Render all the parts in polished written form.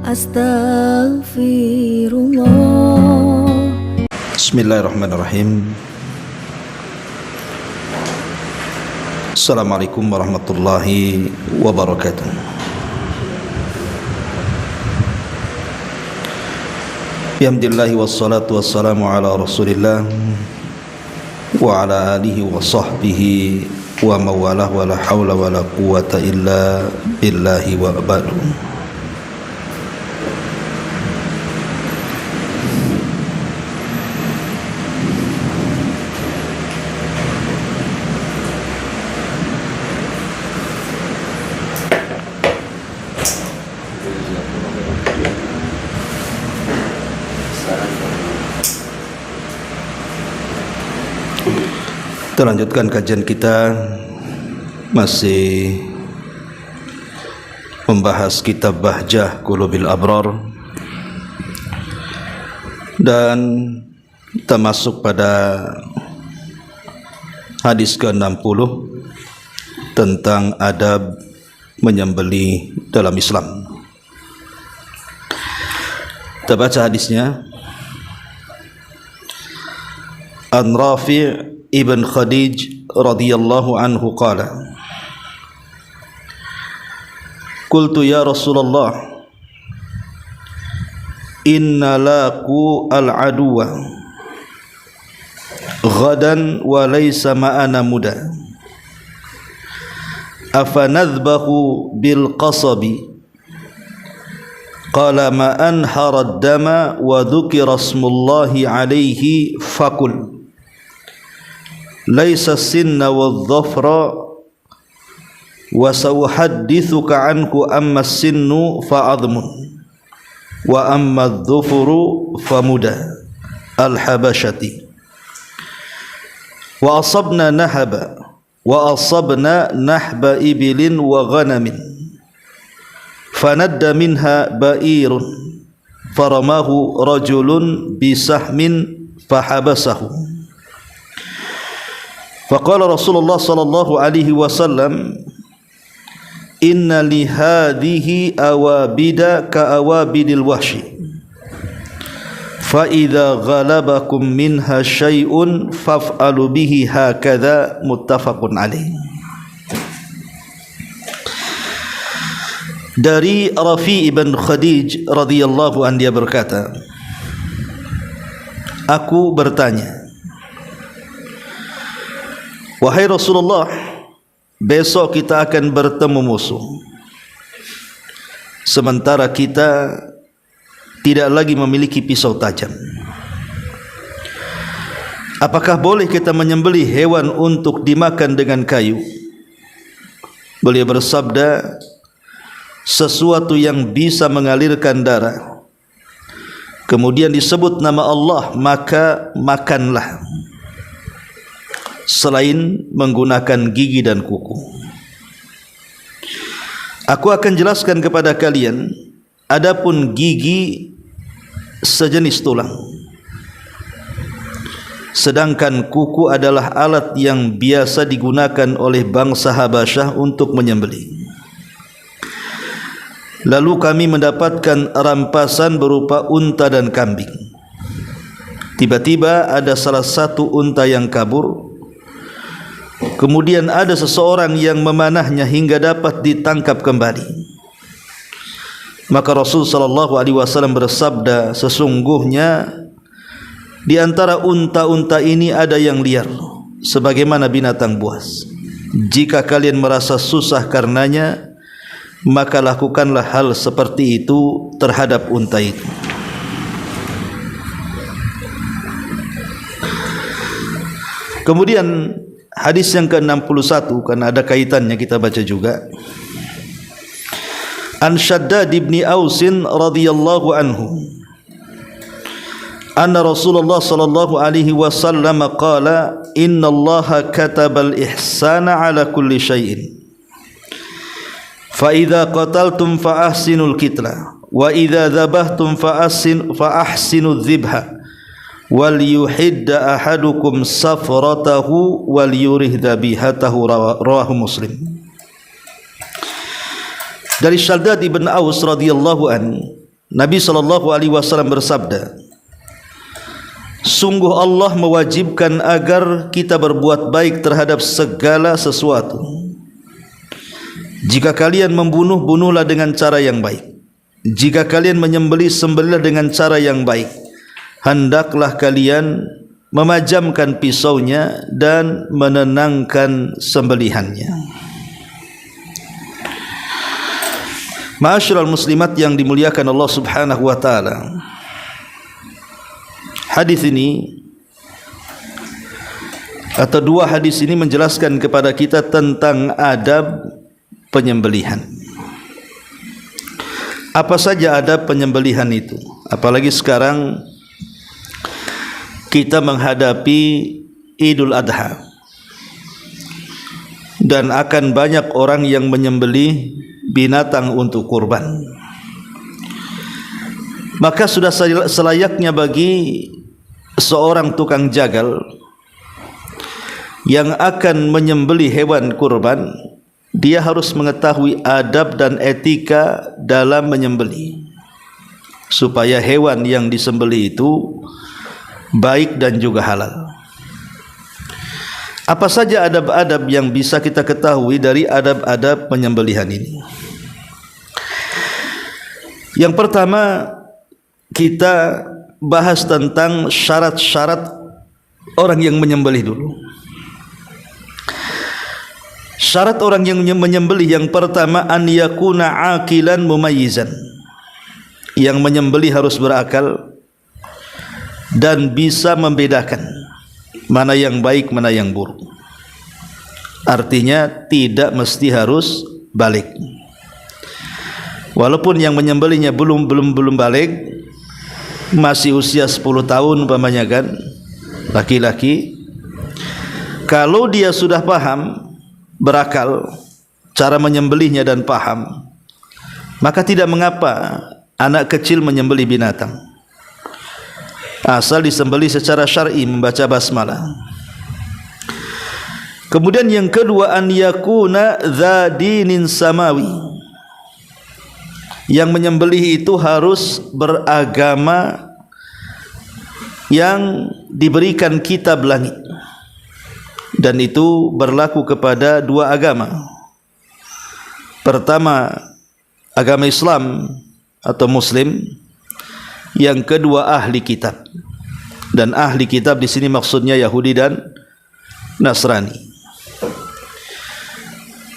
Astaghfirullah. Bismillahirrahmanirrahim. Assalamualaikum warahmatullahi wabarakatuh. Alhamdulillah wassalatu wassalamu ala Rasulillah wa ala alihi wa sahbihi wa mawalah wa la hawla wa la quwata illa billahi wa ba'du. Kita lanjutkan kajian kita, masih membahas kitab Bahjah Qulubil Abrar, dan kita masuk pada hadis ke-60 tentang adab menyembelih dalam Islam. Kita baca hadisnya. An Rafi' Ibn Khadij radhiyallahu anhu qala, qultu ya Rasulullah, inna laqu al-aduwa ghadan wa laysa ma'ana muda, afanadhbahu bil qasabi, qala ma anhara ad-dama wa dhukira ismullahi alayhi fakul laisa sinna wadh-dhafra wa sawhaddithuka anhu amma sinnu fa'adhmun wa amma adh-dhufru famuda al-habashati wa asabna nahba ibilin wa ghanamin fanadda minha ba'irun faramahu rajulun bisahmin fahabasahu. Faqala Rasulullah sallallahu alaihi wasallam, inna li hadhihi awabida ka awabidil wahshi, fa idza ghalabakum minha syai'un faf'alu bihi hakadha, muttafaqun alaih. Dari Rafi' ibn Khadij radhiyallahu anhu, dia berkata, aku bertanya, wahai Rasulullah, besok kita akan bertemu musuh, sementara kita tidak lagi memiliki pisau tajam. Apakah boleh kita menyembelih hewan untuk dimakan dengan kayu? Beliau bersabda, sesuatu yang bisa mengalirkan darah, kemudian disebut nama Allah, maka makanlah, selain menggunakan gigi dan kuku. Aku akan jelaskan kepada kalian, adapun gigi sejenis tulang, sedangkan kuku adalah alat yang biasa digunakan oleh bangsa Habasyah untuk menyembelih. Lalu kami mendapatkan rampasan berupa unta dan kambing. Tiba-tiba ada salah satu unta yang kabur. Kemudian ada seseorang yang memanahnya hingga dapat ditangkap kembali. Maka Rasul sallallahu alaihi wasallam bersabda, sesungguhnya di antara unta-unta ini ada yang liar, sebagaimana binatang buas. Jika kalian merasa susah karenanya, maka lakukanlah hal seperti itu terhadap unta itu. Kemudian hadis yang ke-61, karena ada kaitannya, kita baca juga. An Shaddad ibn Ausin radhiyallahu anhu, anna Rasulullah sallallahu alaihi wasallam qala, innallaha katabal ihsana ala kulli syai'in, fa idza qataltum fa ahsinul qitla wa idza dzabhtum fa ahsinudz dzibha wal yuhidda ahadukum safratahu wal yurih dzabihatahu, rawahu Muslim. Dari Shaddad ibn Aus radhiyallahu anhu, Nabi SAW bersabda, sungguh Allah mewajibkan agar kita berbuat baik terhadap segala sesuatu. Jika kalian membunuh, bunuhlah dengan cara yang baik. Jika kalian menyembelih, sembelihlah dengan cara yang baik. Hendaklah kalian memajamkan pisaunya dan menenangkan sembelihannya. Ma'asyiral muslimat yang dimuliakan Allah Subhanahu wa taala. Hadis ini atau dua hadis ini menjelaskan kepada kita tentang adab penyembelihan. Apa saja adab penyembelihan itu? Apalagi sekarang kita menghadapi Idul Adha dan akan banyak orang yang menyembelih binatang untuk kurban. Maka sudah selayaknya bagi seorang tukang jagal yang akan menyembelih hewan kurban, dia harus mengetahui adab dan etika dalam menyembelih, supaya hewan yang disembelih itu baik dan juga halal. Apa saja adab-adab yang bisa kita ketahui dari adab-adab penyembelihan ini? Yang pertama, kita bahas tentang syarat-syarat orang yang menyembelih dulu. Syarat orang yang menyembelih yang pertama, an yakuna aqilan mumayyizan. Yang menyembelih harus berakal dan bisa membedakan mana yang baik, mana yang buruk. Artinya tidak mesti harus balik. Walaupun yang menyembelihnya belum balik, masih usia 10 tahun umpamanya kan, laki-laki, kalau dia sudah paham, berakal cara menyembelihnya dan paham, maka tidak mengapa anak kecil menyembelih binatang, asal disembelih secara syar'i, membaca basmalah. Kemudian yang kedua, an yakuna dza dinin samawi. Yang menyembelih itu harus beragama yang diberikan kitab langit, dan itu berlaku kepada dua agama. Pertama, agama Islam atau Muslim. Yang kedua, ahli kitab. Dan ahli kitab di sini maksudnya Yahudi dan Nasrani.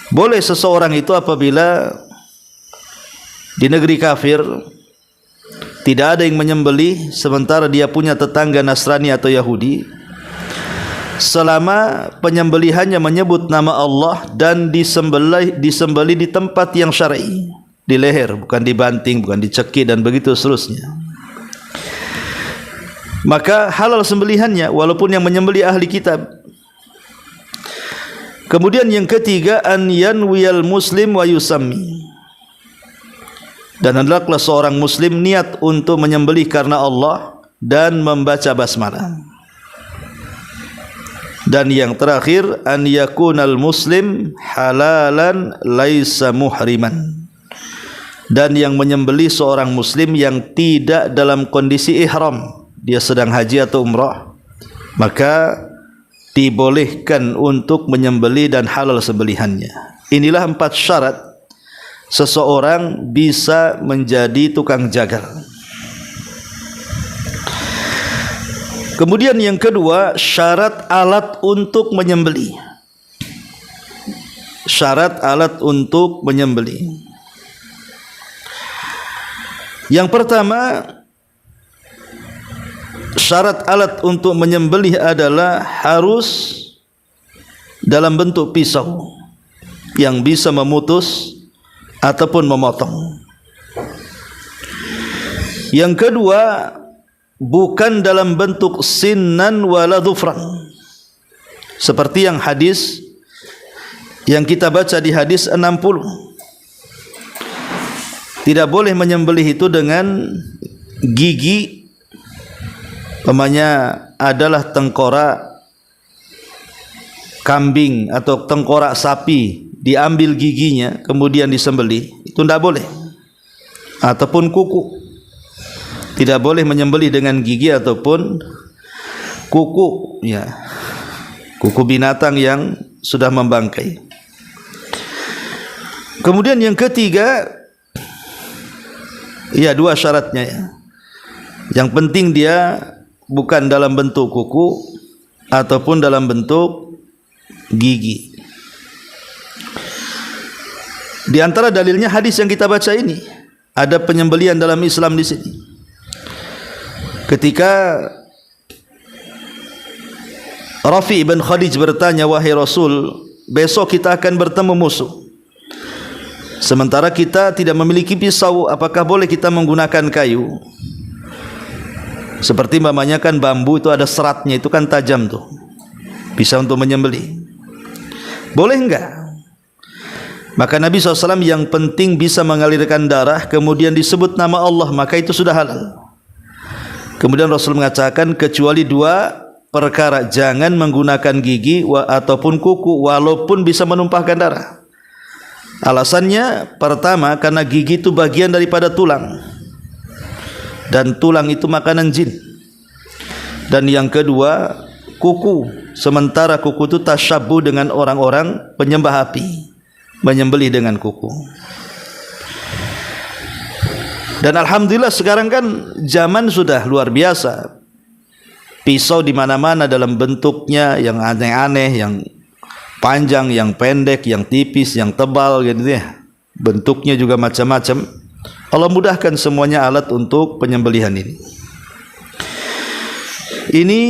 Boleh seseorang itu apabila di negeri kafir tidak ada yang menyembelih, sementara dia punya tetangga Nasrani atau Yahudi, selama penyembelihannya menyebut nama Allah dan disembelih di tempat yang syar'i, di leher, bukan dibanting, bukan dicekik dan begitu seterusnya, maka halal sembelihannya walaupun yang menyembelih ahli kitab. Kemudian yang ketiga, an yanwiyal muslim wa yusammi. Dan hendaklah seorang muslim niat untuk menyembelih karena Allah dan membaca basmalah. Dan yang terakhir, an yakunal muslim halalan laisa muhriman. Dan yang menyembelih seorang muslim yang tidak dalam kondisi ihram, dia sedang haji atau umrah, maka dibolehkan untuk menyembelih dan halal sembelihannya. Inilah 4 syarat seseorang bisa menjadi tukang jagal. Kemudian yang kedua, syarat alat untuk menyembelih. Syarat alat untuk menyembelih. Yang pertama, syarat alat untuk menyembelih adalah harus dalam bentuk pisau yang bisa memutus ataupun memotong. Yang kedua, bukan dalam bentuk sinnan wala dhufran, seperti yang hadis yang kita baca di hadis 60. Tidak boleh menyembelih itu dengan gigi, umpamanya adalah tengkorak kambing atau tengkorak sapi, diambil giginya kemudian disembelih, itu tidak boleh. Ataupun kuku, Tidak boleh menyembelih dengan gigi ataupun kuku, ya, kuku binatang yang sudah membangkai. Kemudian yang ketiga, ya, dua syaratnya, ya. Yang penting dia bukan dalam bentuk kuku ataupun dalam bentuk gigi. Di antara dalilnya hadis yang kita baca ini, ada penyembelihan dalam Islam di sini. Ketika Rafi bin Khadij bertanya, wahai Rasul, besok kita akan bertemu musuh, sementara kita tidak memiliki pisau, apakah boleh kita menggunakan kayu? Seperti mamanya kan bambu itu ada seratnya, itu kan tajam tuh, bisa untuk menyembelih. Boleh enggak? Maka Nabi SAW, yang penting bisa mengalirkan darah, kemudian disebut nama Allah, maka itu sudah halal. Kemudian Rasul mengatakan, kecuali dua perkara, jangan menggunakan gigi ataupun kuku walaupun bisa menumpahkan darah. Alasannya, pertama, karena gigi itu bagian daripada tulang, dan tulang itu makanan jin. Dan yang kedua, kuku, sementara kuku itu tasyabbuh dengan orang-orang penyembah api, menyembelih dengan kuku. Dan alhamdulillah sekarang kan zaman sudah luar biasa. Pisau di mana-mana dalam bentuknya yang aneh-aneh, yang panjang, yang pendek, yang tipis, yang tebal gitu ya. Bentuknya juga macam-macam. Allah mudahkan semuanya alat untuk penyembelihan ini. Ini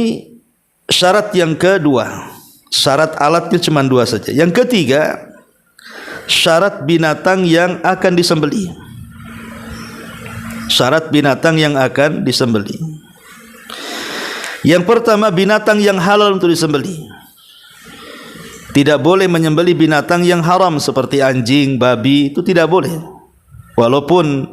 syarat yang kedua. Syarat alatnya cuma dua saja. Yang ketiga, syarat binatang yang akan disembelih. Syarat binatang yang akan disembelih. Yang pertama, binatang yang halal untuk disembelih. Tidak boleh menyembelih binatang yang haram seperti anjing, babi, itu tidak boleh. Walaupun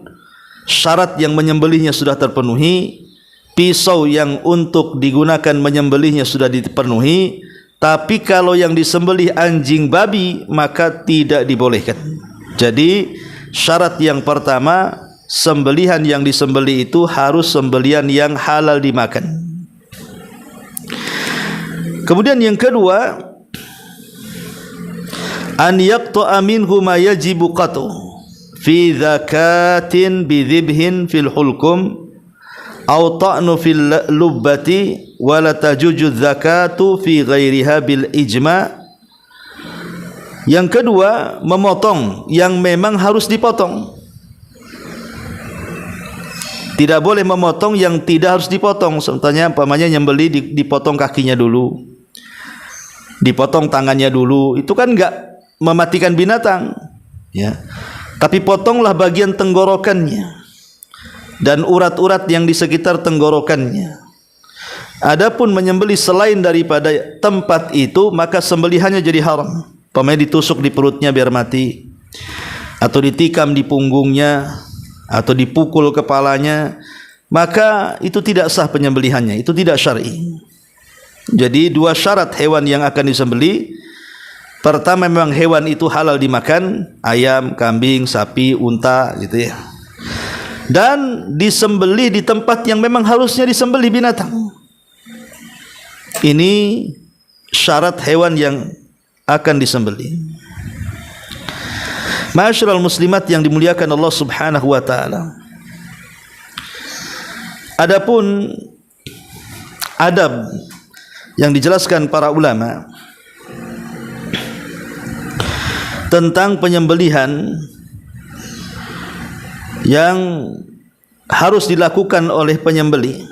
syarat yang menyembelihnya sudah terpenuhi, pisau yang untuk digunakan menyembelihnya sudah dipenuhi, tapi kalau yang disembelih anjing, babi, maka tidak dibolehkan. Jadi syarat yang pertama, sembelihan yang disembelih itu harus sembelihan yang halal dimakan. Kemudian yang kedua, an yaqta'a minhu ma yajibu qat'u fi zakatin bi dhibhin fil hulkum aw ta'nu fil lubbati wa la tajuju zakatu fi ghairiha bil ijma'. Yang kedua, memotong yang memang harus dipotong. Tidak boleh memotong yang tidak harus dipotong. Contohnya umpamanya nyembelih dipotong kakinya dulu, dipotong tangannya dulu, itu kan enggak mematikan binatang, ya. Tapi potonglah bagian tenggorokannya dan urat-urat yang di sekitar tenggorokannya. Adapun menyembelih selain daripada tempat itu, maka sembelihannya jadi haram. Umpamanya ditusuk di perutnya biar mati, atau ditikam di punggungnya, atau dipukul kepalanya, maka itu tidak sah penyembelihannya, itu tidak syar'i. Jadi dua syarat hewan yang akan disembelih. Pertama, memang hewan itu halal dimakan, ayam, kambing, sapi, unta gitu ya. Dan disembelih di tempat yang memang harusnya disembelih binatang. Ini syarat hewan yang akan disembelih. Ma'asyiral muslimat yang dimuliakan Allah Subhanahu wa taala. Adapun adab yang dijelaskan para ulama tentang penyembelihan yang harus dilakukan oleh penyembelih,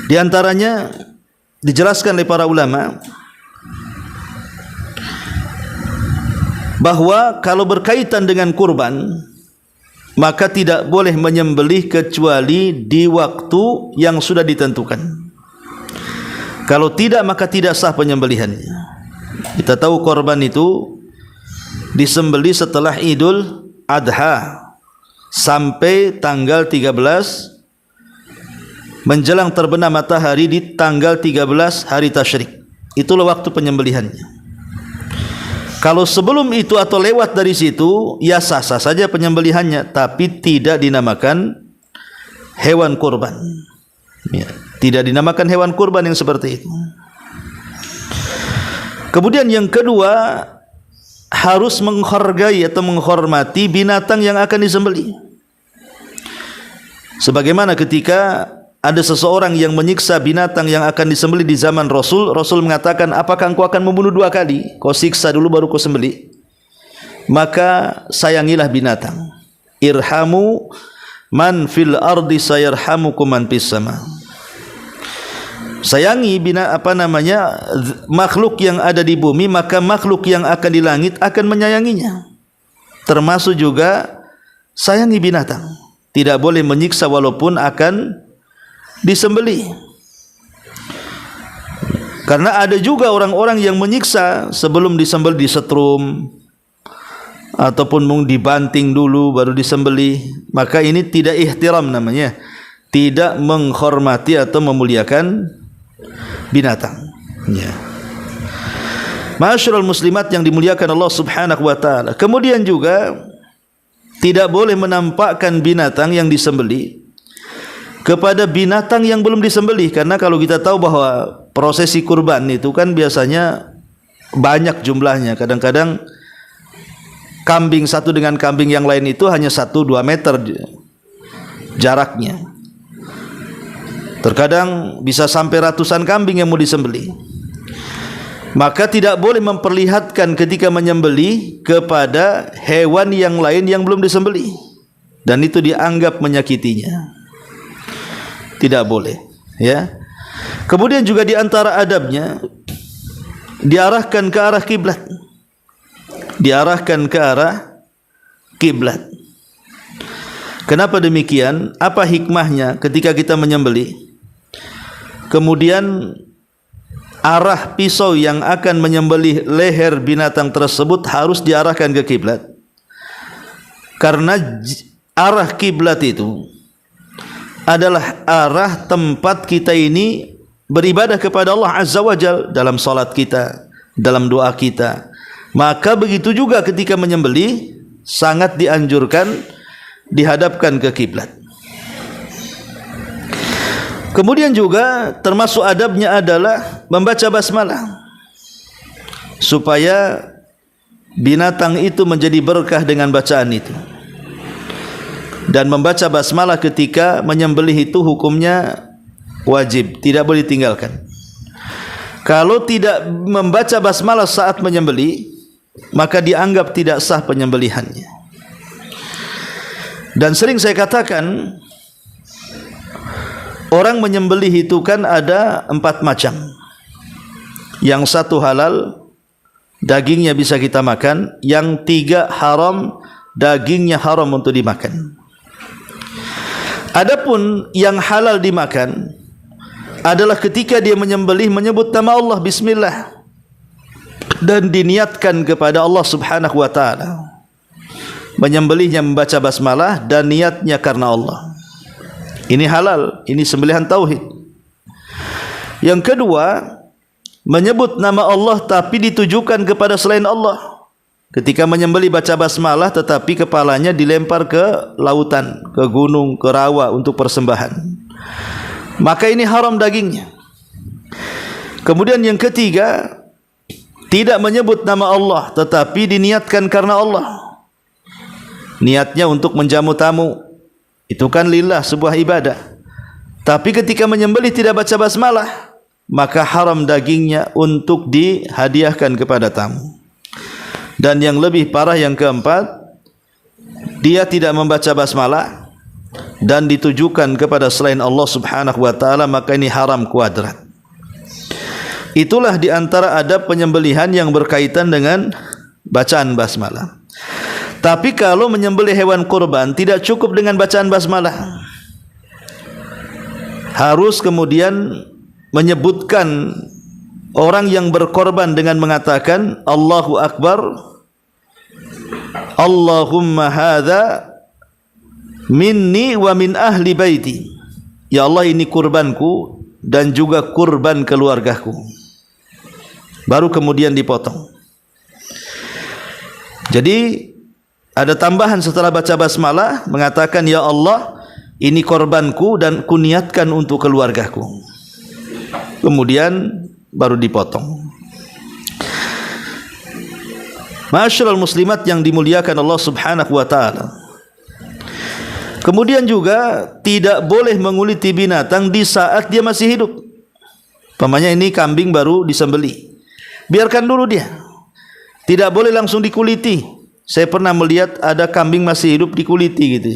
di antaranya dijelaskan oleh para ulama bahwa kalau berkaitan dengan kurban, maka tidak boleh menyembelih kecuali di waktu yang sudah ditentukan. Kalau tidak, maka tidak sah penyembelihannya. Kita tahu kurban itu disembelih setelah Idul Adha sampai tanggal 13 menjelang terbenam matahari di tanggal 13 hari tasyrik. Itulah waktu penyembelihannya. Kalau sebelum itu atau lewat dari situ, ya sah-sah saja penyembelihannya, tapi tidak dinamakan hewan kurban. Ya, tidak dinamakan hewan kurban yang seperti itu. Kemudian yang kedua, harus menghargai atau menghormati binatang yang akan disembelih. Sebagaimana ketika ada seseorang yang menyiksa binatang yang akan disembelih di zaman Rasul, Rasul mengatakan, apakah engkau akan membunuh 2 kali? Kau siksa dulu baru kau sembelih. Maka sayangilah binatang. Irhamu man fil ardi sayarhamukum man fis sama. Sayangi makhluk yang ada di bumi, maka makhluk yang akan di langit akan menyayanginya. Termasuk juga sayangi binatang. Tidak boleh menyiksa walaupun akan disembelih. Karena ada juga orang-orang yang menyiksa sebelum disembelih, disetrum ataupun dibanting dulu baru disembelih. Maka ini tidak ihtiram namanya, tidak menghormati atau memuliakan binatang. Ya. Ma'asyiral muslimat yang dimuliakan Allah Subhanahu wa taala. Kemudian juga tidak boleh menampakkan binatang yang disembelih kepada binatang yang belum disembelih, karena kalau kita tahu bahwa prosesi kurban itu kan biasanya banyak jumlahnya. Kadang-kadang kambing satu dengan kambing yang lain itu hanya 1-2 meter jaraknya. Terkadang bisa sampai ratusan kambing yang mau disembelih. Maka tidak boleh memperlihatkan ketika menyembelih kepada hewan yang lain yang belum disembelih, dan itu dianggap menyakitinya. Tidak boleh, ya. Kemudian juga di antara adabnya, diarahkan ke arah kiblat. Diarahkan ke arah kiblat. Kenapa demikian? Apa hikmahnya ketika kita menyembelih? Kemudian arah pisau yang akan menyembelih leher binatang tersebut harus diarahkan ke kiblat. Karena arah kiblat itu adalah arah tempat kita ini beribadah kepada Allah Azza wa Jalla dalam salat kita, dalam doa kita. Maka begitu juga ketika menyembelih, sangat dianjurkan dihadapkan ke kiblat. Kemudian juga termasuk adabnya adalah membaca basmalah, supaya binatang itu menjadi berkah dengan bacaan itu. Dan membaca basmalah ketika menyembelih itu hukumnya wajib, tidak boleh ditinggalkan. Kalau tidak membaca basmalah saat menyembelih, maka dianggap tidak sah penyembelihannya. Dan sering saya katakan, orang menyembelih itu kan ada 4 macam. Yang 1 halal, dagingnya bisa kita makan. Yang 3 haram, dagingnya haram untuk dimakan. Adapun yang halal dimakan adalah ketika dia menyembelih menyebut nama Allah, bismillah, dan diniatkan kepada Allah Subhanahu wa taala. Menyembelihnya membaca basmalah dan niatnya karena Allah. Ini halal, ini sembelihan tauhid. Yang kedua, menyebut nama Allah tapi ditujukan kepada selain Allah. Ketika menyembelih baca basmalah tetapi kepalanya dilempar ke lautan, ke gunung, ke rawa untuk persembahan. Maka ini haram dagingnya. Kemudian yang ketiga, tidak menyebut nama Allah tetapi diniatkan karena Allah. Niatnya untuk menjamu tamu. Itu kan lillah, sebuah ibadah. Tapi ketika menyembelih tidak baca basmalah, maka haram dagingnya untuk dihadiahkan kepada tamu. Dan yang lebih parah yang keempat, dia tidak membaca basmalah dan ditujukan kepada selain Allah Subhanahu wa taala, maka ini haram kuadrat. Itulah di antara adab penyembelihan yang berkaitan dengan bacaan basmalah. Tapi kalau menyembelih hewan kurban tidak cukup dengan bacaan basmalah. Harus kemudian menyebutkan orang yang berkorban dengan mengatakan Allahu Akbar, Allahumma hadza minni wa min ahli baiti. Ya Allah, ini kurbanku dan juga kurban keluargaku. Baru kemudian dipotong. Jadi ada tambahan setelah baca basmalah, mengatakan, ya Allah, ini korbanku dan kuniatkan untuk keluargaku. Kemudian baru dipotong. Ma'asyiral muslimat yang dimuliakan Allah Subhanahu wa taala. Kemudian juga tidak boleh menguliti binatang di saat dia masih hidup. Umpamanya ini kambing baru disembelih, biarkan dulu dia. Tidak boleh langsung dikuliti. Saya pernah melihat ada kambing masih hidup dikuliti gitu.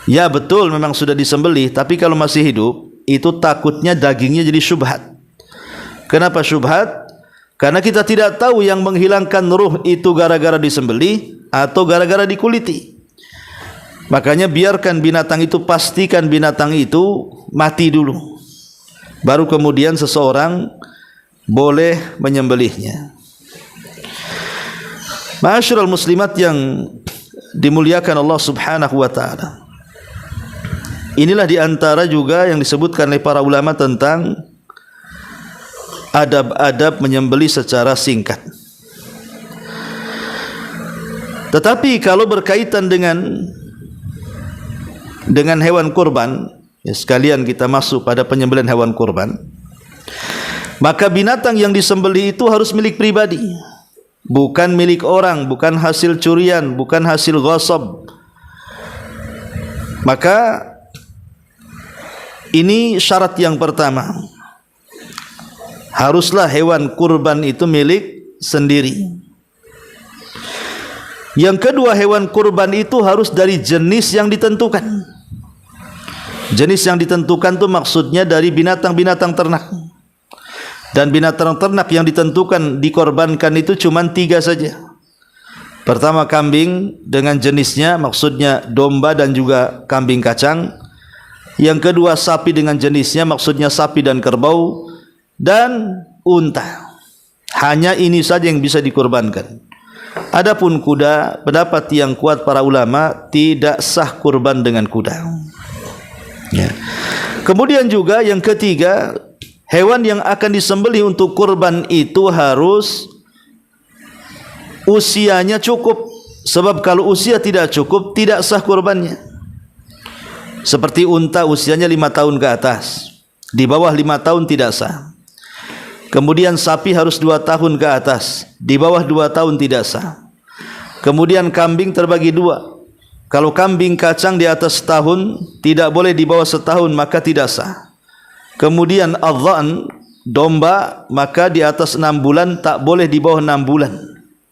Ya betul memang sudah disembelih, tapi kalau masih hidup itu takutnya dagingnya jadi syubhat. Kenapa syubhat? Karena kita tidak tahu yang menghilangkan ruh itu gara-gara disembelih atau gara-gara dikuliti. Makanya biarkan binatang itu, pastikan binatang itu mati dulu, baru kemudian seseorang boleh menyembelihnya. Ma'asyiral muslimat yang dimuliakan Allah Subhanahu wa taala. Inilah diantara juga yang disebutkan oleh para ulama tentang adab-adab menyembelih secara singkat. Tetapi kalau berkaitan dengan hewan kurban, ya sekalian kita masuk pada penyembelihan hewan kurban, maka binatang yang disembelih itu harus milik pribadi, bukan milik orang, bukan hasil curian, bukan hasil ghasab. Maka ini syarat yang pertama, haruslah hewan kurban itu milik sendiri. Yang kedua, hewan kurban itu harus dari jenis yang ditentukan. Jenis yang ditentukan itu maksudnya dari binatang-binatang ternak. Dan binatang ternak yang ditentukan dikorbankan itu cuma 3 saja. Pertama kambing dengan jenisnya, maksudnya domba dan juga kambing kacang. Yang kedua sapi dengan jenisnya, maksudnya sapi dan kerbau. Dan unta. Hanya ini saja yang bisa dikorbankan. Adapun kuda, pendapat yang kuat para ulama, tidak sah kurban dengan kuda. Ya. Kemudian juga yang ketiga, hewan yang akan disembelih untuk kurban itu harus usianya cukup. Sebab kalau usia tidak cukup, tidak sah kurbannya. Seperti unta usianya 5 tahun ke atas, di bawah 5 tahun tidak sah. Kemudian sapi harus 2 tahun ke atas, di bawah 2 tahun tidak sah. Kemudian kambing terbagi 2. Kalau kambing kacang di atas setahun, tidak boleh di bawah setahun, maka tidak sah. Kemudian adhan, domba, maka di atas 6 bulan, tak boleh di bawah 6 bulan.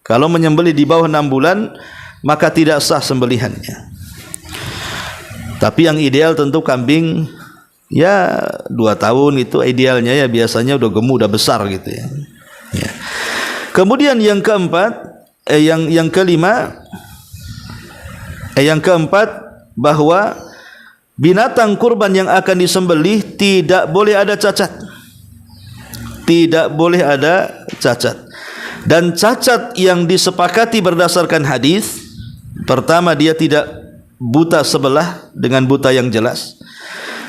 Kalau menyembelih di bawah 6 bulan, maka tidak sah sembelihannya. Tapi yang ideal tentu kambing, ya 2 tahun itu idealnya, ya biasanya udah gemuk, udah besar gitu ya. Ya. Kemudian yang keempat, yang keempat bahwa binatang kurban yang akan disembelih tidak boleh ada cacat. Tidak boleh ada cacat. Dan cacat yang disepakati berdasarkan hadis, pertama dia tidak buta sebelah dengan buta yang jelas.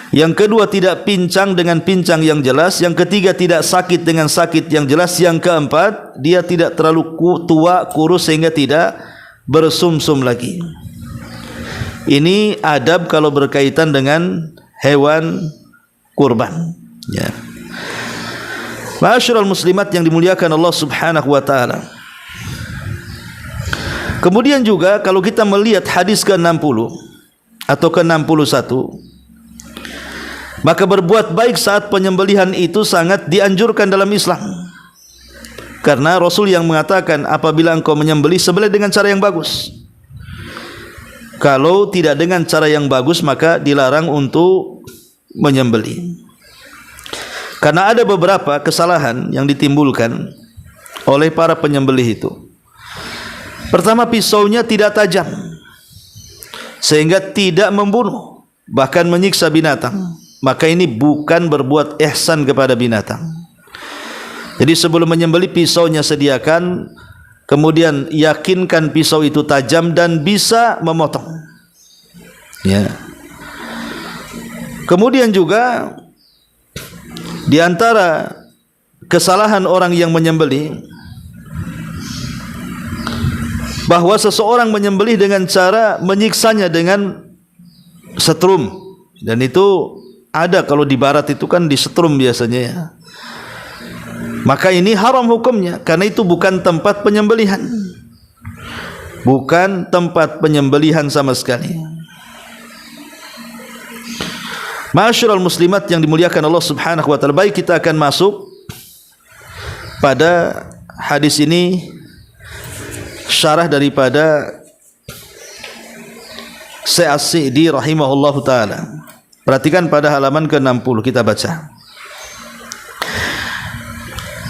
Yang kedua tidak pincang dengan pincang yang jelas. Yang ketiga tidak sakit dengan sakit yang jelas. Yang keempat dia tidak terlalu tua, kurus sehingga tidak bersumsum lagi. Ini adab kalau berkaitan dengan hewan kurban. Ya. Ma'asyiral muslimat yang dimuliakan Allah Subhanahu wa taala. Kemudian juga kalau kita melihat hadis ke-60 atau ke-61, maka berbuat baik saat penyembelihan itu sangat dianjurkan dalam Islam. Karena Rasul yang mengatakan, apabila engkau menyembelih, sembelih dengan cara yang bagus. Kalau tidak dengan cara yang bagus, maka dilarang untuk menyembelih. Karena ada beberapa kesalahan yang ditimbulkan oleh para penyembelih itu. Pertama, pisaunya tidak tajam sehingga tidak membunuh, bahkan menyiksa binatang. Maka ini bukan berbuat ihsan kepada binatang. Jadi sebelum menyembelih, pisaunya sediakan, kemudian yakinkan pisau itu tajam dan bisa memotong. Ya. Kemudian juga di antara kesalahan orang yang menyembelih, bahwa seseorang menyembelih dengan cara menyiksanya dengan setrum, dan itu ada kalau di barat itu kan disetrum biasanya ya. Maka ini haram hukumnya, karena itu bukan tempat penyembelihan, bukan tempat penyembelihan sama sekali. Ma'asyiral muslimat yang dimuliakan Allah Subhanahu wa taala, baik kita akan masuk pada hadis ini, syarah daripada Syekh As-Sa'di rahimahullahu taala. Perhatikan pada halaman ke-60 kita baca.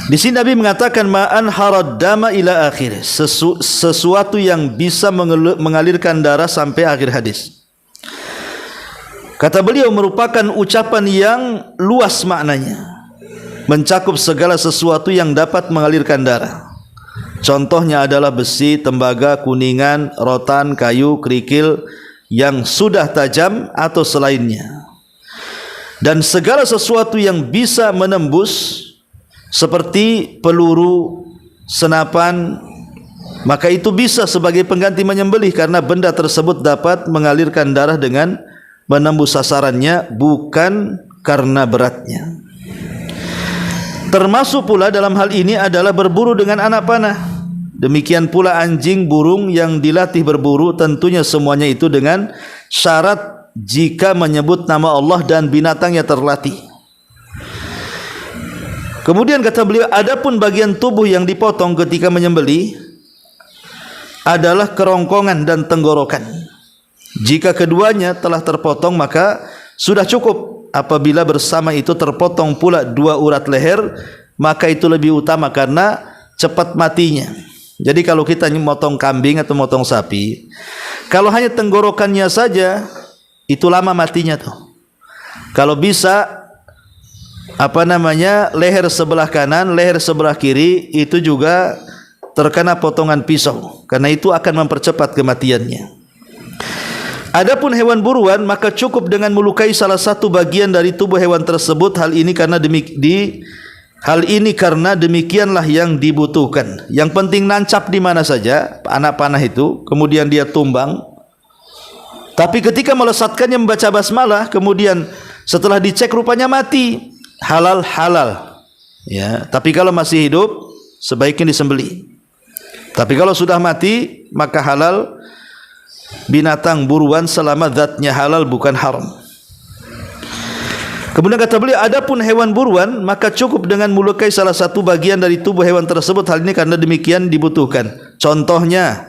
Di sini Nabi mengatakan ma'an harad dama ila akhir, sesuatu yang bisa mengalirkan darah sampai akhir hadis. Kata beliau merupakan ucapan yang luas maknanya, mencakup segala sesuatu yang dapat mengalirkan darah. Contohnya adalah besi, tembaga, kuningan, rotan, kayu, kerikil yang sudah tajam atau selainnya. Dan segala sesuatu yang bisa menembus seperti peluru, senapan, maka itu bisa sebagai pengganti menyembelih, karena benda tersebut dapat mengalirkan darah dengan menembus sasarannya, bukan karena beratnya. Termasuk pula dalam hal ini adalah berburu dengan anak panah. Demikian pula anjing, burung yang dilatih berburu, tentunya semuanya itu dengan syarat jika menyebut nama Allah dan binatangnya terlatih. Kemudian kata beliau, adapun bagian tubuh yang dipotong ketika menyembelih adalah kerongkongan dan tenggorokan. Jika keduanya telah terpotong maka sudah cukup. Apabila bersama itu terpotong pula dua urat leher, maka itu lebih utama karena cepat matinya. Jadi kalau kita memotong kambing atau memotong sapi, kalau hanya tenggorokannya saja, itu lama matinya tuh. Kalau bisa leher sebelah kanan, leher sebelah kiri itu juga terkena potongan pisau, karena itu akan mempercepat kematiannya. Adapun hewan buruan, maka cukup dengan melukai salah satu bagian dari tubuh hewan tersebut. Hal ini karena demikianlah yang dibutuhkan. Yang penting nancap di mana saja anak panah itu, kemudian dia tumbang. Tapi ketika melesatkannya membaca basmalah, kemudian setelah dicek rupanya mati, halal ya. Tapi kalau masih hidup sebaiknya disembelih. Tapi kalau sudah mati maka halal binatang buruan selama zatnya halal, bukan haram. Kemudian kata beliau, adapun hewan buruan maka cukup dengan melukai salah satu bagian dari tubuh hewan tersebut. Hal ini karena demikian dibutuhkan. Contohnya,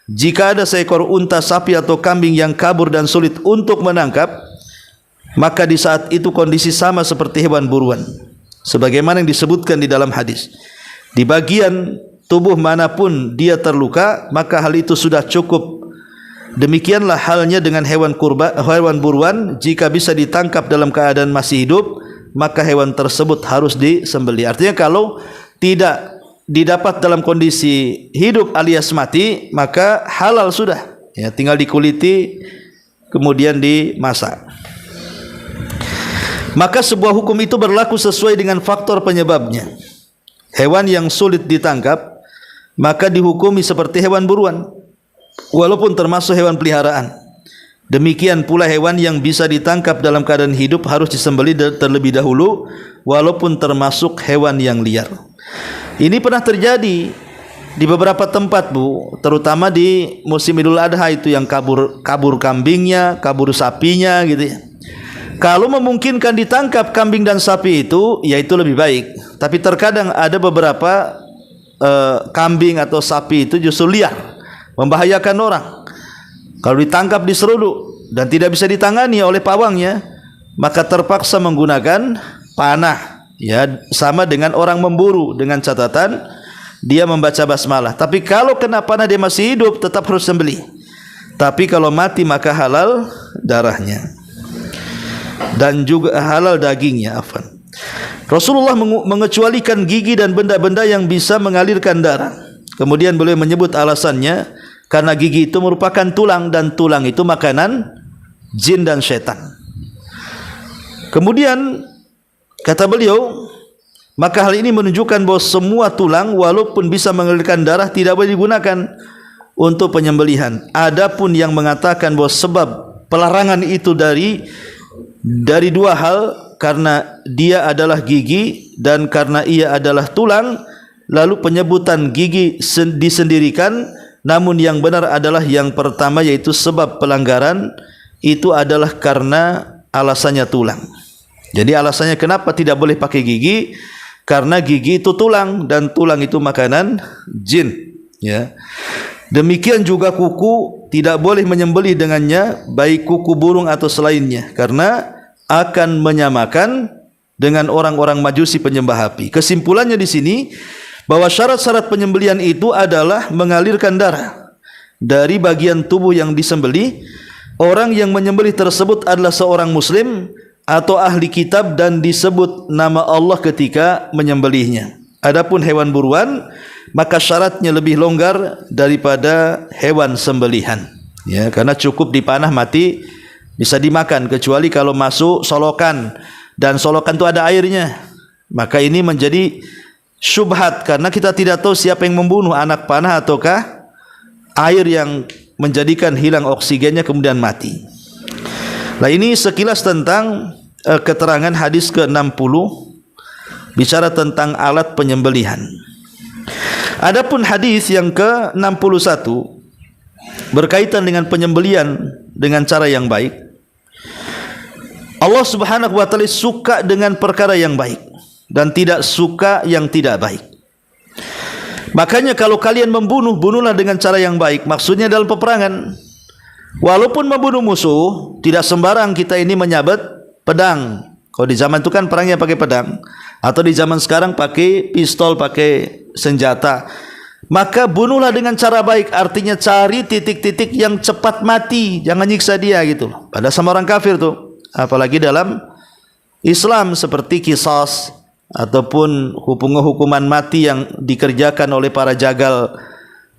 jika ada seekor unta, sapi atau kambing yang kabur dan sulit untuk menangkap, maka di saat itu kondisi sama seperti hewan buruan, sebagaimana yang disebutkan di dalam hadis. Di bagian tubuh manapun dia terluka, maka hal itu sudah cukup. Demikianlah halnya dengan hewan buruan. Jika bisa ditangkap dalam keadaan masih hidup, maka hewan tersebut harus disembelih. Artinya kalau tidak didapat dalam kondisi hidup alias mati, maka halal sudah ya, tinggal dikuliti kemudian dimasak. Maka sebuah hukum itu berlaku sesuai dengan faktor penyebabnya. Hewan yang sulit ditangkap maka dihukumi seperti hewan buruan, walaupun termasuk hewan peliharaan. Demikian pula hewan yang bisa ditangkap dalam keadaan hidup harus disembelih terlebih dahulu, walaupun termasuk hewan yang liar. Ini pernah terjadi di beberapa tempat, Bu, terutama di musim Idul Adha itu, yang kabur kambingnya, kabur sapinya gitu ya. Kalau memungkinkan ditangkap kambing dan sapi itu, ya itu lebih baik. Tapi terkadang ada beberapa kambing atau sapi itu justru liar, membahayakan orang. Kalau ditangkap diseruduk dan tidak bisa ditangani oleh pawangnya, maka terpaksa menggunakan panah, ya, sama dengan orang memburu, dengan catatan dia membaca basmalah. Tapi kalau kena panah dia masih hidup, tetap harus sembelih. Tapi kalau mati maka halal darahnya dan juga halal dagingnya. Rasulullah mengecualikan gigi dan benda-benda yang bisa mengalirkan darah. Kemudian beliau menyebut alasannya, karena gigi itu merupakan tulang, dan tulang itu makanan jin dan syaitan. Kemudian kata beliau, maka hal ini menunjukkan bahwa semua tulang walaupun bisa mengalirkan darah tidak boleh digunakan, untuk penyembelihan. Adapun yang mengatakan bahwa sebab pelarangan itu dari dua hal, karena dia adalah gigi dan karena ia adalah tulang, lalu penyebutan gigi disendirikan, namun yang benar adalah yang pertama, yaitu sebab pelanggaran itu adalah karena alasannya tulang. Jadi alasannya kenapa tidak boleh pakai gigi, karena gigi itu tulang dan tulang itu makanan jin, ya. Demikian juga kuku, tidak boleh menyembelih dengannya, baik kuku burung atau selainnya, karena akan menyamakan dengan orang-orang Majusi penyembah api. Kesimpulannya di sini bahwa syarat-syarat penyembelihan itu adalah mengalirkan darah dari bagian tubuh yang disembelih. Orang yang menyembelih tersebut adalah seorang muslim atau ahli kitab dan disebut nama Allah ketika menyembelihnya. Adapun hewan buruan, maka syaratnya lebih longgar daripada hewan sembelihan, ya, karena cukup dipanah mati bisa dimakan, kecuali kalau masuk solokan dan solokan itu ada airnya, maka ini menjadi syubhat karena kita tidak tahu siapa yang membunuh, anak panah ataukah air yang menjadikan hilang oksigennya kemudian mati. Nah, ini sekilas tentang keterangan hadis ke-60 bicara tentang alat penyembelihan. Adapun hadis yang ke-61 berkaitan dengan penyembelihan dengan cara yang baik. Allah Subhanahu wa taala suka dengan perkara yang baik dan tidak suka yang tidak baik. Makanya kalau kalian membunuh, bunuhlah dengan cara yang baik. Maksudnya dalam peperangan, walaupun membunuh musuh, tidak sembarang kita ini menyabet pedang. Kalau di zaman itu kan perangnya pakai pedang, atau di zaman sekarang pakai pistol, pakai senjata. Maka bunuhlah dengan cara baik, artinya cari titik-titik yang cepat mati, jangan nyiksa dia gitu. Pada sama orang kafir tuh, apalagi dalam Islam seperti qisas ataupun hukuman mati yang dikerjakan oleh para jagal.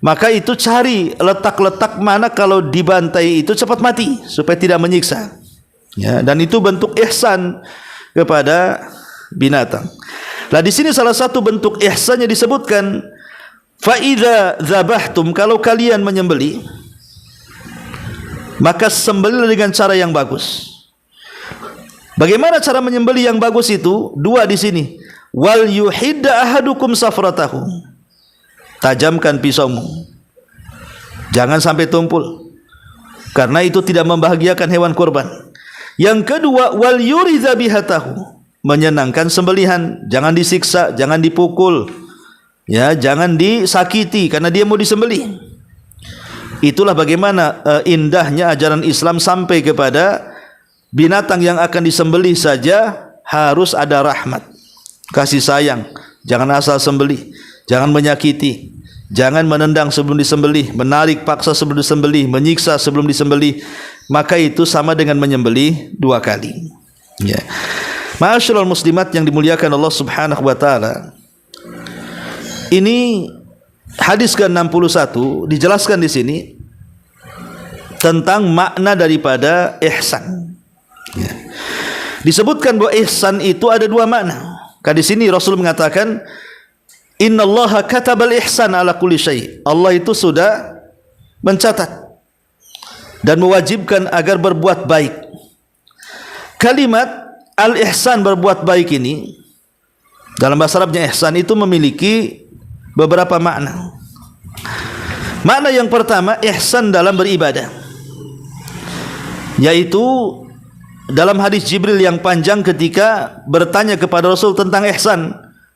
Maka itu cari letak-letak mana kalau dibantai itu cepat mati supaya tidak menyiksa. Ya, dan itu bentuk ihsan kepada binatang. Nah, di sini salah satu bentuk ihsannya disebutkan, fa idza dzabhtum, kalau kalian menyembelih, maka sembelihlah dengan cara yang bagus. Bagaimana cara menyembelih yang bagus itu? Dua di sini. Wal yuhidda ahadukum safratahu. Tajamkan pisaumu. Jangan sampai tumpul. Karena itu tidak membahagiakan hewan kurban. Yang kedua, wal yuriza bihatahu, menyenangkan sembelihan, jangan disiksa, jangan dipukul, ya, jangan disakiti karena dia mau disembelih. Itulah bagaimana indahnya ajaran Islam sampai kepada binatang yang akan disembelih saja harus ada rahmat, kasih sayang, jangan asal sembelih, jangan menyakiti, jangan menendang sebelum disembelih, menarik paksa sebelum disembelih, menyiksa sebelum disembelih. Maka itu sama dengan menyembelih dua kali, ya. Ma'asyiral muslimat yang dimuliakan Allah Subhanahu wa taala. Ini hadis ke-61 dijelaskan di sini tentang makna daripada ihsan. Ya. Disebutkan bahwa ihsan itu ada dua makna. Di sini Rasul mengatakan, innallaha katabal ihsan ala kulli syai'. Allah itu sudah mencatat dan mewajibkan agar berbuat baik. Kalimat al-ihsan, berbuat baik, ini dalam bahasa Arabnya ihsan itu memiliki beberapa makna. Makna yang pertama, ihsan dalam beribadah, yaitu dalam hadis Jibril yang panjang ketika bertanya kepada Rasul tentang ihsan,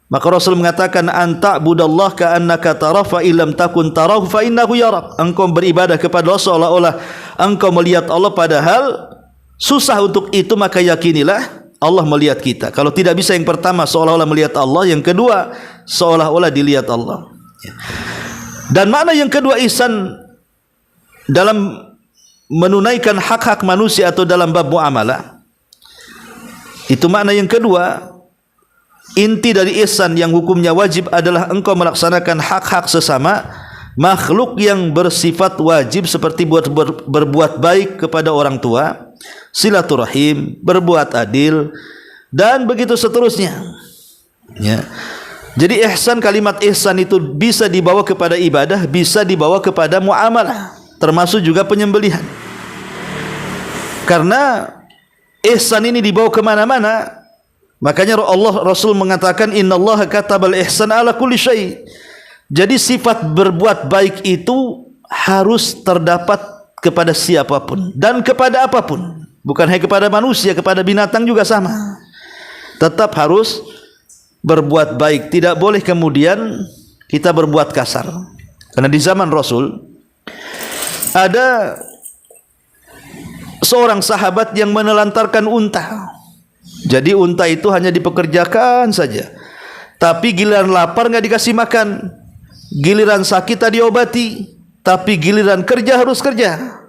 maka Rasul mengatakan, anta budallah ka'annaka tarah fa illam takun tarahu fa innahu yarak. Engkau beribadah kepada Allah seolah-olah engkau melihat Allah, padahal susah untuk itu, maka yakinilah Allah melihat kita. Kalau tidak bisa yang pertama seolah-olah melihat Allah, yang kedua seolah-olah dilihat Allah. Dan makna yang kedua ihsan dalam menunaikan hak-hak manusia atau dalam bab muamalah, itu makna yang kedua. Inti dari ihsan yang hukumnya wajib adalah engkau melaksanakan hak-hak sesama makhluk yang bersifat wajib, seperti berbuat baik kepada orang tua, silaturahim, berbuat adil, dan begitu seterusnya, ya. Jadi ihsan, kalimat ihsan itu bisa dibawa kepada ibadah, bisa dibawa kepada muamalah, termasuk juga penyembelihan. Karena ihsan ini dibawa kemana-mana. Makanya Rasul mengatakan innallaha katabal ihsan ala kulli syai'. Jadi sifat berbuat baik itu harus terdapat kepada siapapun dan kepada apapun. Bukan hanya kepada manusia, kepada binatang juga sama. Tetap harus berbuat baik. Tidak boleh kemudian kita berbuat kasar. Karena di zaman Rasul ada seorang sahabat yang menelantarkan unta. Jadi unta itu hanya dipekerjakan saja, tapi giliran lapar nggak dikasih makan, giliran sakit tak diobati, tapi giliran kerja harus kerja.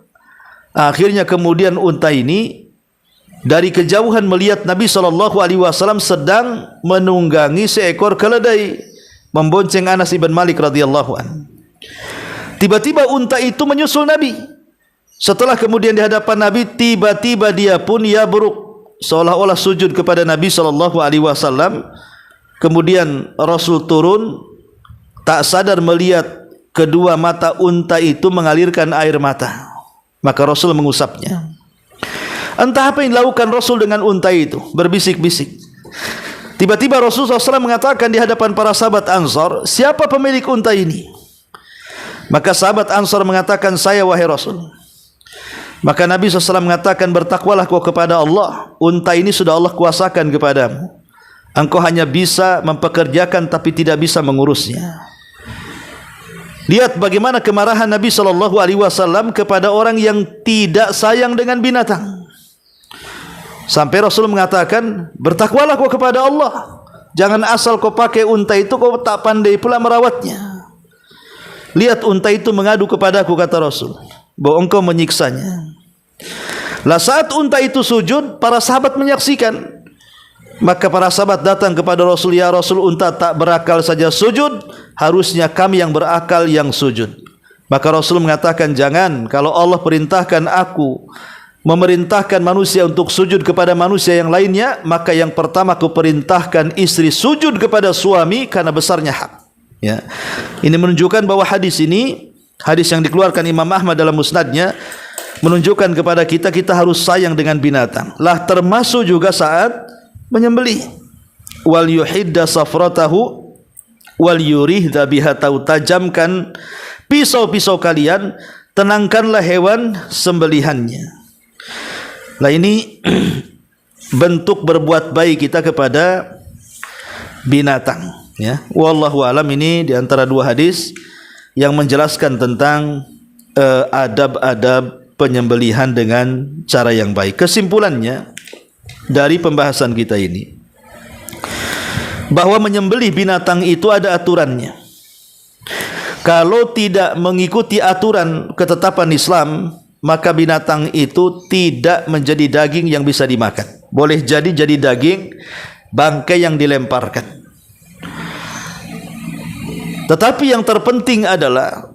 Akhirnya kemudian unta ini dari kejauhan melihat Nabi SAW sedang menunggangi seekor keledai, membonceng Anas ibn Malik radhiyallahu an. Tiba-tiba unta itu menyusul Nabi. Setelah kemudian di hadapan Nabi, tiba-tiba dia pun yabruk, seolah-olah sujud kepada Nabi SAW. Kemudian Rasul turun, tak sadar melihat kedua mata unta itu mengalirkan air mata. Maka Rasul mengusapnya. Entah apa yang dilakukan Rasul dengan unta itu, berbisik-bisik. Tiba-tiba Rasulullah SAW mengatakan di hadapan para sahabat Ansar, siapa pemilik unta ini? Maka sahabat Ansar mengatakan, saya wahai Rasul. Maka Nabi SAW mengatakan, bertakwalah kau kepada Allah, unta ini sudah Allah kuasakan kepadamu. Engkau hanya bisa mempekerjakan tapi tidak bisa mengurusnya. Lihat bagaimana kemarahan Nabi SAW kepada orang yang tidak sayang dengan binatang. Sampai Rasul mengatakan, bertakwalah kau kepada Allah, jangan asal kau pakai unta itu kau tak pandai pula merawatnya. Lihat unta itu mengadu kepadaku, kata Rasul, bahwa engkau menyiksanya. Lah saat unta itu sujud, para sahabat menyaksikan. Maka para sahabat datang kepada Rasul, ya Rasul, unta tak berakal saja sujud, harusnya kami yang berakal yang sujud. Maka Rasul mengatakan, jangan, kalau Allah perintahkan aku memerintahkan manusia untuk sujud kepada manusia yang lainnya, maka yang pertama aku perintahkan istri sujud kepada suami karena besarnya hak. Ya. Ini menunjukkan bahwa hadis ini, hadis yang dikeluarkan Imam Ahmad dalam musnadnya, menunjukkan kepada kita, kita harus sayang dengan binatang. Lah termasuk juga saat menyembelih. Wal yuhidda safratahu wal yurih dhabihatahu, tajamkan pisau-pisau kalian, tenangkanlah hewan sembelihannya. Nah ini bentuk berbuat baik kita kepada binatang, ya. Wallahu alam, ini di antara dua hadis yang menjelaskan tentang adab-adab penyembelihan dengan cara yang baik. Kesimpulannya dari pembahasan kita ini, bahwa menyembelih binatang itu ada aturannya. Kalau tidak mengikuti aturan ketetapan Islam, maka binatang itu tidak menjadi daging yang bisa dimakan. Boleh jadi daging bangkai yang dilemparkan. Tetapi yang terpenting adalah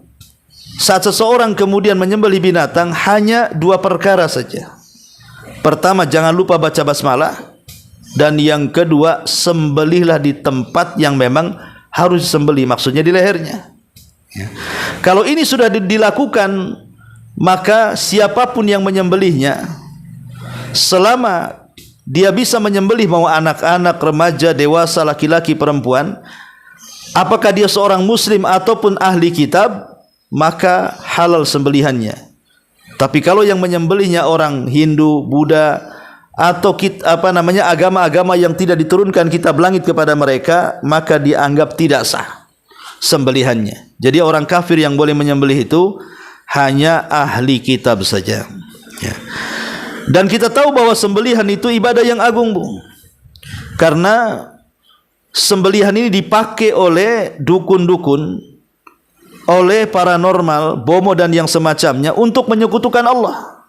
saat seseorang kemudian menyembelih binatang, hanya dua perkara saja. Pertama, jangan lupa baca basmalah, dan yang kedua, sembelihlah di tempat yang memang harus disembelih, maksudnya di lehernya. Ya. Kalau ini sudah dilakukan, maka siapapun yang menyembelihnya, selama dia bisa menyembelih mau anak-anak, remaja, dewasa, laki-laki, perempuan, apakah dia seorang muslim ataupun ahli kitab, maka halal sembelihannya. Tapi kalau yang menyembelihnya orang Hindu, Buddha, atau agama-agama yang tidak diturunkan kitab langit kepada mereka, maka dianggap tidak sah sembelihannya. Jadi orang kafir yang boleh menyembelih itu hanya ahli kitab saja, ya. Dan kita tahu bahwa sembelihan itu ibadah yang agung, Bu. Karena sembelihan ini dipakai oleh dukun-dukun, oleh paranormal, bomo dan yang semacamnya untuk menyekutukan Allah.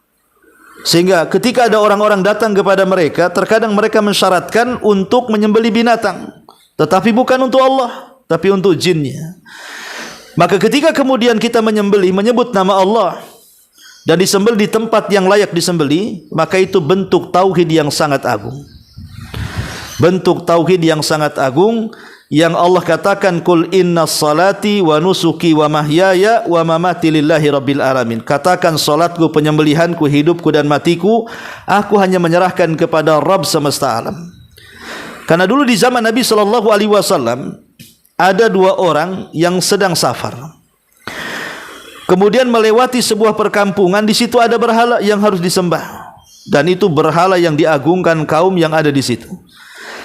Sehingga ketika ada orang-orang datang kepada mereka, terkadang mereka mensyaratkan untuk menyembelih binatang, tetapi bukan untuk Allah, tapi untuk jinnya. Maka ketika kemudian kita menyembelih, menyebut nama Allah dan disembelih di tempat yang layak disembelih, maka itu bentuk tauhid yang sangat agung. Bentuk tauhid yang sangat agung, yang Allah katakan, qul inna salati wa nusuki wa mahyaya wa mamati lillahi rabbil alamin. Katakan, salatku, penyembelihanku, hidupku dan matiku, aku hanya menyerahkan kepada Rabb semesta alam. Karena dulu di zaman Nabi sallallahu alaihi wasallam ada dua orang yang sedang safar. Kemudian melewati sebuah perkampungan, di situ ada berhala yang harus disembah. Dan itu berhala yang diagungkan kaum yang ada di situ.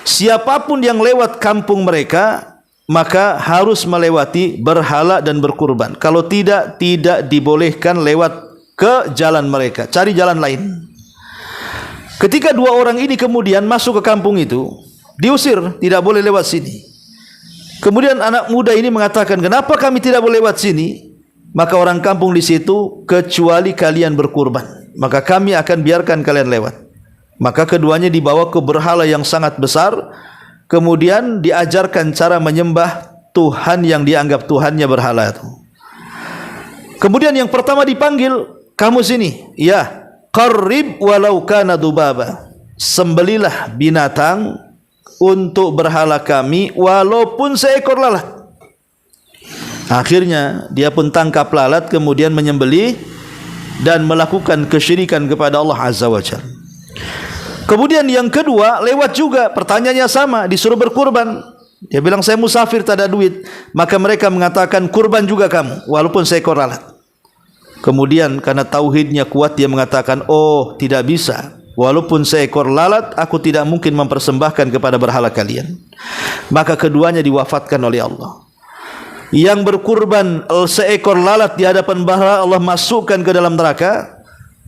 Siapapun yang lewat kampung mereka, maka harus melewati berhala dan berkurban. Kalau tidak, tidak dibolehkan lewat ke jalan mereka, cari jalan lain. Ketika dua orang ini kemudian masuk ke kampung itu, diusir, tidak boleh lewat sini. Kemudian anak muda ini mengatakan, kenapa kami tidak boleh lewat sini? Maka orang kampung di situ, kecuali kalian berkurban, maka kami akan biarkan kalian lewat. Maka keduanya dibawa ke berhala yang sangat besar, kemudian diajarkan cara menyembah Tuhan yang dianggap Tuhannya berhala itu. Kemudian yang pertama dipanggil, kamu sini. Ya, qarrib walau kana dubaba. Sembelilah binatang untuk berhala kami walaupun seekor lalat. Akhirnya dia pun tangkap lalat, kemudian menyembelih dan melakukan kesyirikan kepada Allah Azza wa Jalla. Kemudian yang kedua lewat juga, pertanyaannya sama, disuruh berkurban. Dia bilang, saya musafir, tak ada duit. Maka mereka mengatakan, kurban juga kamu walaupun seekor lalat. Kemudian karena tauhidnya kuat, dia mengatakan, oh tidak bisa, walaupun seekor lalat aku tidak mungkin mempersembahkan kepada berhala kalian. Maka keduanya diwafatkan oleh Allah. Yang berkurban seekor lalat di hadapan berhala, Allah masukkan ke dalam neraka.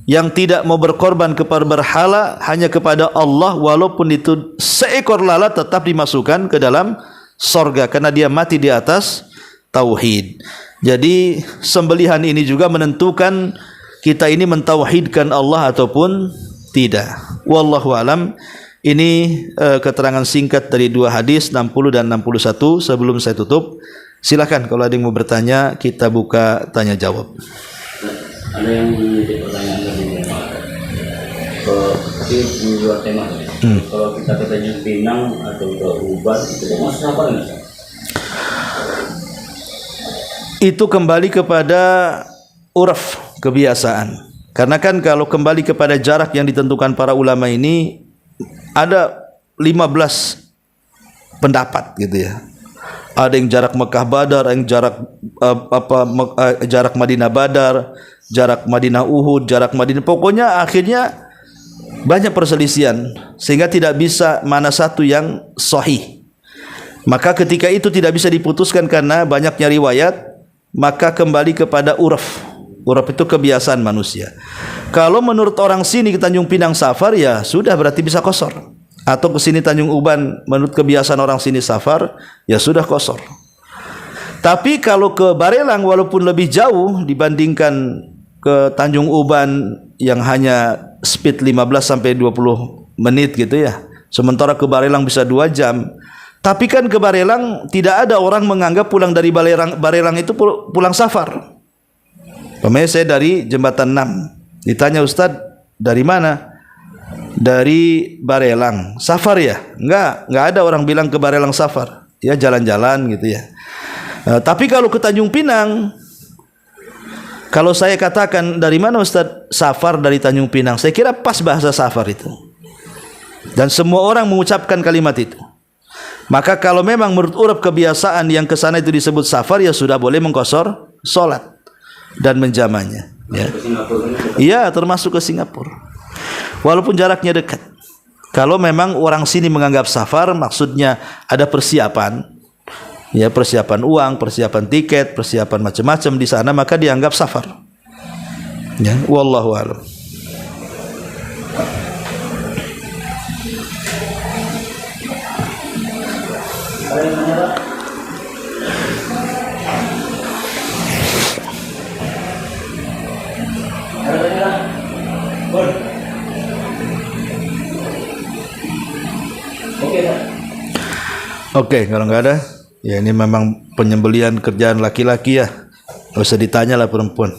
Yang tidak mau berkorban kepada berhala, hanya kepada Allah, walaupun itu seekor lalat, tetap dimasukkan ke dalam sorga, karena dia mati di atas tauhid. Jadi sembelihan ini juga menentukan kita ini mentauhidkan Allah ataupun tidak. Wallahu alam. Ini keterangan singkat dari dua hadis 60 dan 61. Sebelum saya tutup, silakan kalau ada yang mau bertanya, kita buka tanya jawab. Ada yang menitip pertanyaan dari tapi di luar tema. Kalau kita ke Tanjung Pinang atau ke Uban, itu masuk apa enggak? Itu kembali kepada uraf, kebiasaan. Karena kan kalau kembali kepada jarak yang ditentukan para ulama ini, ada 15 pendapat gitu ya. Ada yang jarak Mekah Badar, ada yang jarak jarak Madinah Badar, jarak Madinah Uhud, jarak Madinah, pokoknya akhirnya banyak perselisihan sehingga tidak bisa mana satu yang sahih. Maka ketika itu tidak bisa diputuskan karena banyaknya riwayat, maka kembali kepada uraf. Uraf itu kebiasaan manusia. Kalau menurut orang sini ke Tanjung Pinang safar, ya sudah, berarti bisa qashar. Atau ke sini Tanjung Uban, menurut kebiasaan orang sini safar, ya sudah qashar. Tapi kalau ke Barelang, walaupun lebih jauh dibandingkan ke Tanjung Uban yang hanya speed 15 sampai 20 menit gitu ya, sementara ke Barelang bisa 2 jam. Tapi kan ke Barelang tidak ada orang menganggap pulang dari Barelang itu pulang safar. Pemain saya dari Jembatan 6. Ditanya, Ustadz dari mana? Dari Barelang. Safar ya? Enggak ada orang bilang ke Barelang safar. Ya jalan-jalan gitu ya. Tapi kalau ke Tanjung Pinang, kalau saya katakan dari mana Ustadz? Safar dari Tanjung Pinang, saya kira pas bahasa safar itu. Dan semua orang mengucapkan kalimat itu. Maka kalau memang menurut uruf kebiasaan yang ke sana itu disebut safar, ya sudah boleh mengqashar salat dan menjamahnya. Ya. Iya, termasuk ke Singapura. Walaupun jaraknya dekat. Kalau memang orang sini menganggap safar, maksudnya ada persiapan. Ya, persiapan uang, persiapan tiket, persiapan macam-macam di sana, maka dianggap safar. Ya, wallahu a'lam. Oke, kalau nggak ada, ya ini memang penyembelihan kerjaan laki-laki ya. Nggak usah ditanya lah perempuan.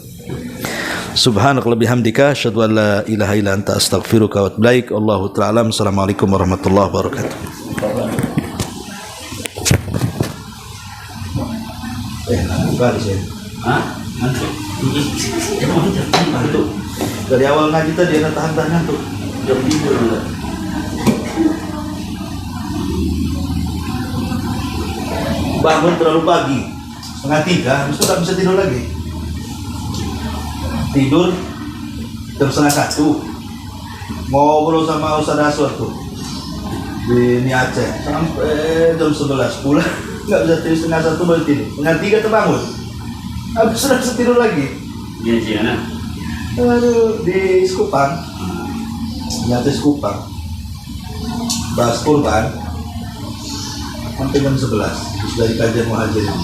Subhanaka bihamdika asyhadu an la ilaha illa anta astaghfiruka wa atubu ilaik. Allahu ta'ala. Assalamualaikum warahmatullahi wabarakatuh. kali saya. Hah? Ngantuk. Emang ngantuk. Dari awal ngaji tadi ada tahan-tahan ngantuk. Jam tidur enggak? Bangun terlalu pagi, 2:30, habis itu nggak bisa tidur lagi. Tidur jam 1:30. Ngobrol sama Ustaz Aswad tuh di Aceh sampai jam 11 pulang. Nggak bisa tidur, 1:30 baru tidur. 2:30 terbangun. Habis sudah bisa tidur lagi. Dia di mana? Aduh, di Sekupang. Nyata Sekupang. Bahas kurban sampai jam 11. Terus dari kajian muhajirin.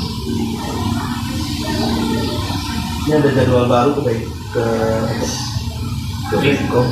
Ini ada jadwal baru ke Ringkong.